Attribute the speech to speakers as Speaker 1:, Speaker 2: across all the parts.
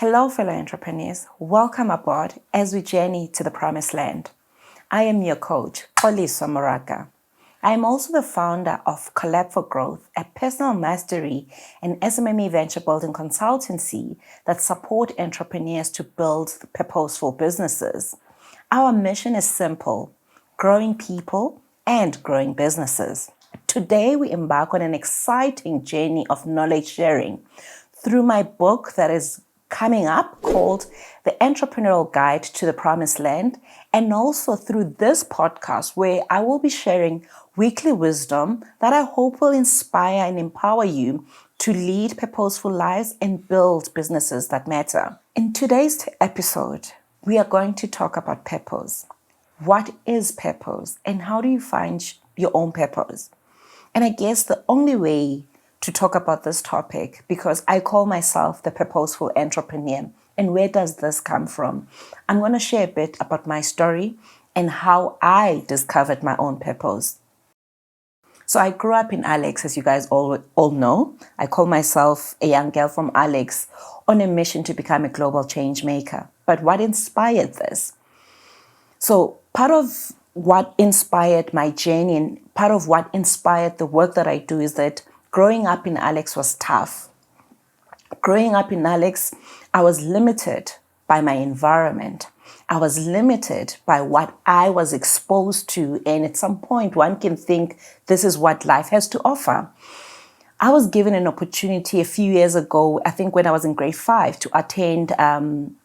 Speaker 1: Hello, fellow entrepreneurs. Welcome aboard as we journey to the Promised Land. I am your coach, Xoliso Moraka. I am also the founder of Collab for Growth, a personal mastery and SMME venture building consultancy that support entrepreneurs to build purposeful businesses. Our mission is simple: growing people and growing businesses. Today, we embark on an exciting journey of knowledge sharing through my book that is coming up called The Entrepreneurial Guide to the Promised Land, and also through this podcast where I will be sharing weekly wisdom that I hope will inspire and empower you to lead purposeful lives and build businesses that matter. In today's episode, we are going to talk about purpose. What is purpose and how do you find your own purpose? And I guess the only way to talk about this topic, because I call myself the purposeful entrepreneur. And where does this come from? I'm going to share a bit about my story and how I discovered my own purpose. So I grew up in Alex, as you guys all know. I call myself a young girl from Alex on a mission to become a global change maker. But what inspired this? So part of what inspired my journey and part of what inspired the work that I do is that growing up in Alex was tough. Growing up in Alex, I was limited by my environment. I was limited by what I was exposed to. And at some point, one can think this is what life has to offer. I was given an opportunity a few years ago, I think when I was in grade 5, to attend an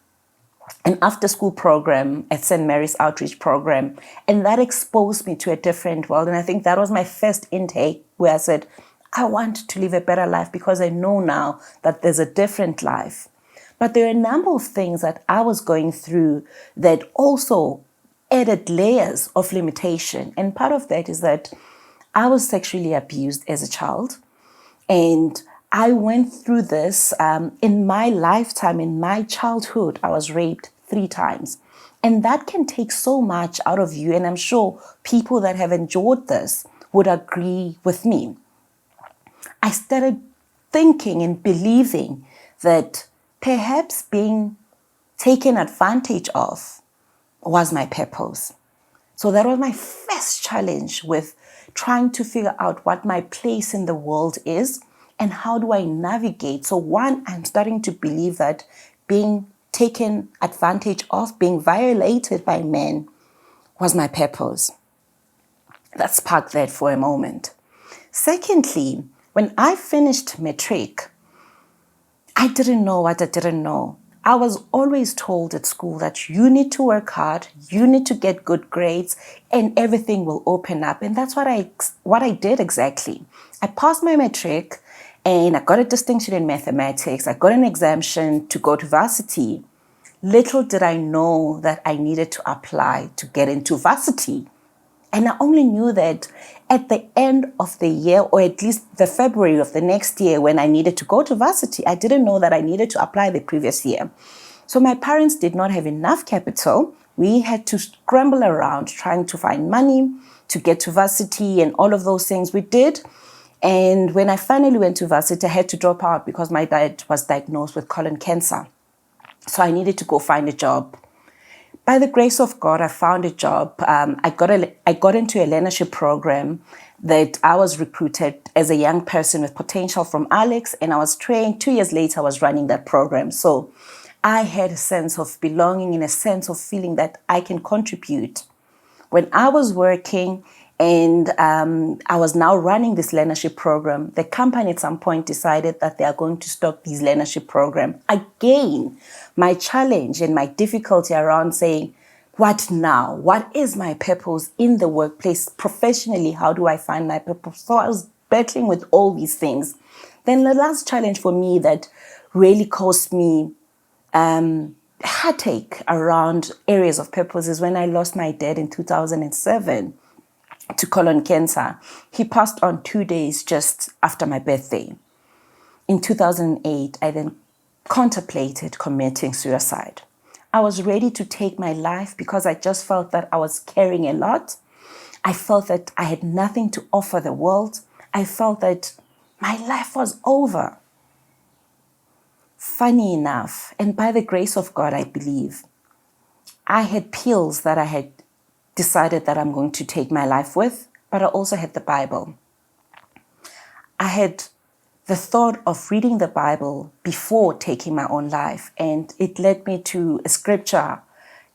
Speaker 1: after-school program at St. Mary's Outreach Program. And that exposed me to a different world. And I think that was my first intake where I said, I want to live a better life because I know now that there's a different life. But there are a number of things that I was going through that also added layers of limitation. And part of that is that I was sexually abused as a child. And I went through this in my lifetime, in my childhood. I was raped 3 times. And that can take so much out of you. And I'm sure people that have endured this would agree with me. I started thinking and believing that perhaps being taken advantage of was my purpose. So that was my first challenge with trying to figure out what my place in the world is and how do I navigate. So one, I'm starting to believe that being taken advantage of, being violated by men was my purpose. Let's park that for a moment. Secondly, when I finished matric, I didn't know what I didn't know. I was always told at school that you need to work hard, you need to get good grades, and everything will open up. And that's what I did exactly. I passed my matric, and I got a distinction in mathematics. I got an exemption to go to varsity. Little did I know that I needed to apply to get into varsity. And I only knew that at the end of the year, or at least the February of the next year when I needed to go to varsity, I didn't know that I needed to apply the previous year. So my parents did not have enough capital. We had to scramble around trying to find money to get to varsity and all of those things we did. And when I finally went to varsity, I had to drop out because my dad was diagnosed with colon cancer. So I needed to go find a job. By the grace of God, I found a job. I got into a learnership program that I was recruited as a young person with potential from Alex, and I was trained. 2 years later, I was running that program. So I had a sense of belonging and a sense of feeling that I can contribute. When I was working and I was now running this learnership program, the company at some point decided that they are going to stop this learnership program. Again, my challenge and my difficulty around saying, what now? What is my purpose in the workplace? Professionally, how do I find my purpose? So I was battling with all these things. Then the last challenge for me that really caused me heartache around areas of purpose is when I lost my dad in 2007 to colon cancer. He passed on 2 days just after my birthday. In 2008, I then contemplated committing suicide. I was ready to take my life because I just felt that I was carrying a lot. I felt that I had nothing to offer the world. I felt that my life was over. funny enough, and by the grace of God, I believe, I had pills that I had decided that I'm going to take my life with, but I also had the Bible. I had the thought of reading the Bible before taking my own life, and it led me to a scripture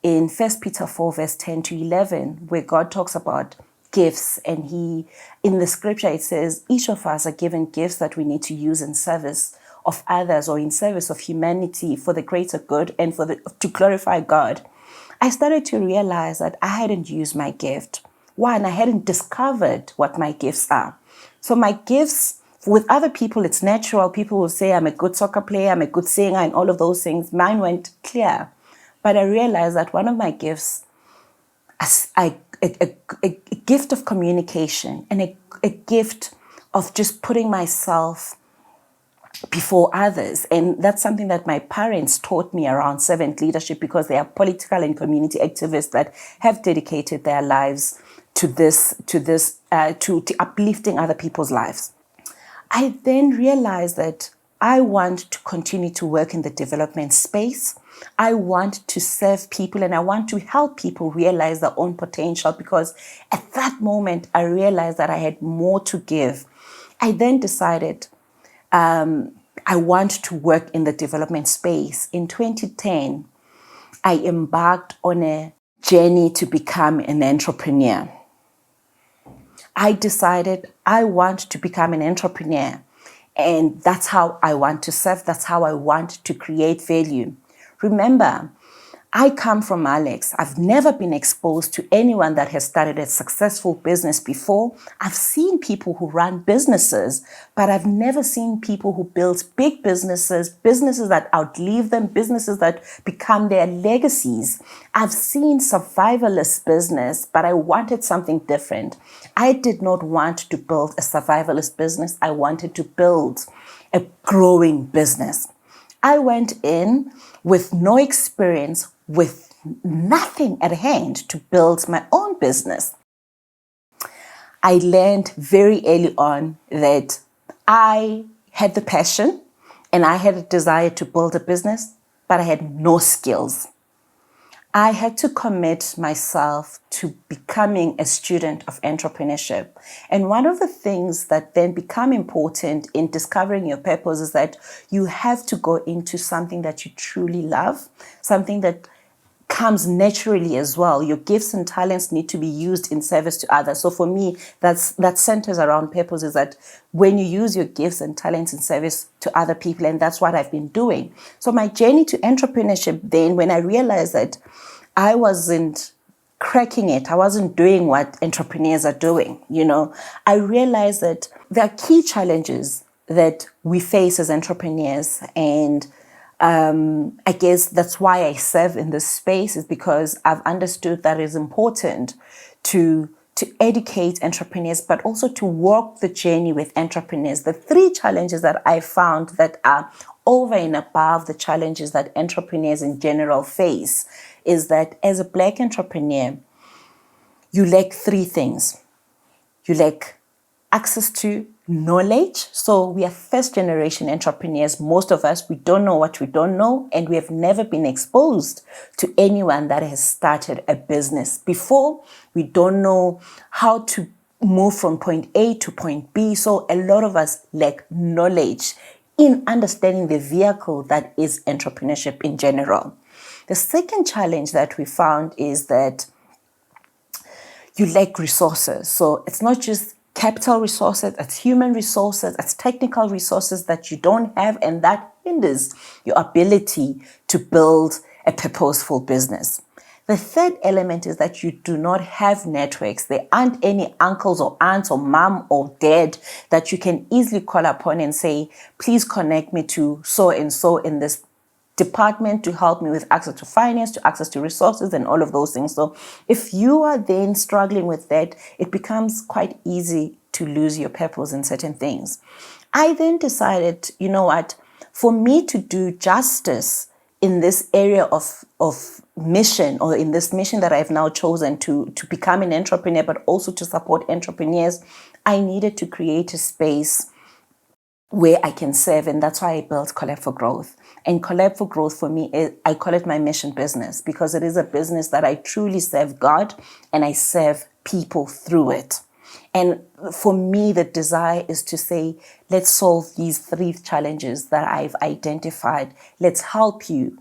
Speaker 1: in 1 Peter 4 verse 10 to 11, where God talks about gifts, and in the scripture it says each of us are given gifts that we need to use in service of others or in service of humanity for the greater good and to glorify God. I started to realize that I hadn't used my gift. One, I hadn't discovered what my gifts are. So my gifts, with other people, it's natural. People will say I'm a good soccer player, I'm a good singer, and all of those things. Mine went clear. But I realized that one of my gifts, a gift of communication and a gift of just putting myself before others. And that's something that my parents taught me around servant leadership, because they are political and community activists that have dedicated their lives to uplifting other people's lives. I then realized that I want to continue to work in the development space. I want to serve people, and I want to help people realize their own potential, because at that moment I realized that I had more to give. I then decided I want to work in the development space. In 2010, I embarked on a journey to become an entrepreneur. I decided I want to become an entrepreneur, and that's how I want to serve. That's how I want to create value. Remember, I come from Alex. I've never been exposed to anyone that has started a successful business before. I've seen people who run businesses, but I've never seen people who build big businesses that outlive them, businesses that become their legacies. I've seen survivalist business, but I wanted something different. I did not want to build a survivalist business. I wanted to build a growing business. I went in with no experience, with nothing at hand to build my own business. I learned very early on that I had the passion and I had a desire to build a business, but I had no skills. I had to commit myself to becoming a student of entrepreneurship. And one of the things that then become important in discovering your purpose is that you have to go into something that you truly love, something that comes naturally as well. Your gifts and talents need to be used in service to others. So for me, that centers around purpose, is that when you use your gifts and talents in service to other people, and that's what I've been doing. So my journey to entrepreneurship then, when I realized that I wasn't cracking it, I wasn't doing what entrepreneurs are doing, I realized that there are key challenges that we face as entrepreneurs, and I guess that's why I serve in this space, is because I've understood that it's important to educate entrepreneurs, but also to walk the journey with entrepreneurs. The three challenges that I found that are over and above the challenges that entrepreneurs in general face is that as a Black entrepreneur, you lack three things. You lack access to knowledge. So we are first generation entrepreneurs. Most of us, we don't know what we don't know, and we have never been exposed to anyone that has started a business before. We don't know how to move from point A to point B. So a lot of us lack knowledge in understanding the vehicle that is entrepreneurship in general. The second challenge that we found is that you lack resources. So it's not just capital resources, it's human resources, it's technical resources that you don't have, and that hinders your ability to build a purposeful business. The third element is that you do not have networks. There aren't any uncles or aunts or mom or dad that you can easily call upon and say, please connect me to so and so in this department to help me with access to finance, to access to resources, and all of those things. So if you are then struggling with that, it becomes quite easy to lose your purpose in certain things. I then decided, you know what, for me to do justice in this area of mission, or in this mission that I've now chosen to become an entrepreneur, but also to support entrepreneurs, I needed to create a space where I can serve, and that's why I built Collab for Growth. And Collab for Growth for me, I call it my mission business, because it is a business that I truly serve God and I serve people through it. And for me, the desire is to say, let's solve these 3 challenges that I've identified. Let's help you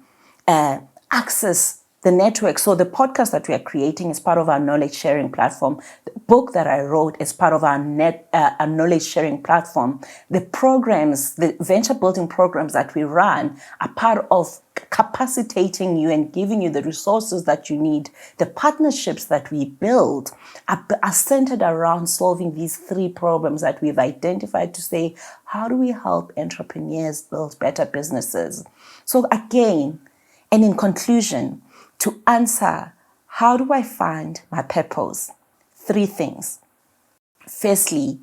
Speaker 1: access the network. So the podcast that we are creating is part of our knowledge sharing platform. The book that I wrote is part of our knowledge sharing platform. The programs, the venture building programs that we run are part of capacitating you and giving you the resources that you need. The partnerships that we build are centered around solving these 3 problems that we've identified to say, how do we help entrepreneurs build better businesses? So again, and in conclusion, to answer, how do I find my purpose? 3 things. Firstly,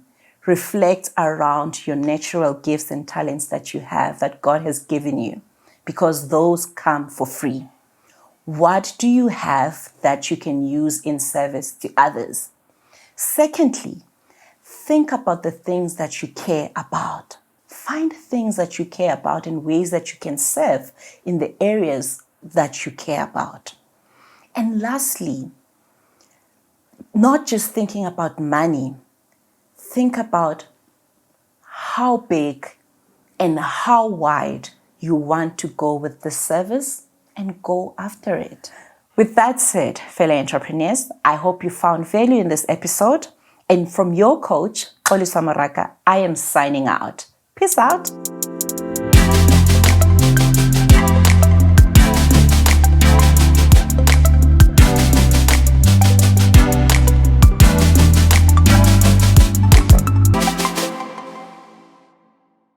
Speaker 1: reflect around your natural gifts and talents that you have, that God has given you, because those come for free. What do you have that you can use in service to others? Secondly, think about the things that you care about. Find things that you care about in ways that you can serve in the areas that you care about. And lastly, not just thinking about money, think about how big and how wide you want to go with the service and go after it. With that said, fellow entrepreneurs, I hope you found value in this episode. And from your coach, Purposeful, I am signing out. Peace out.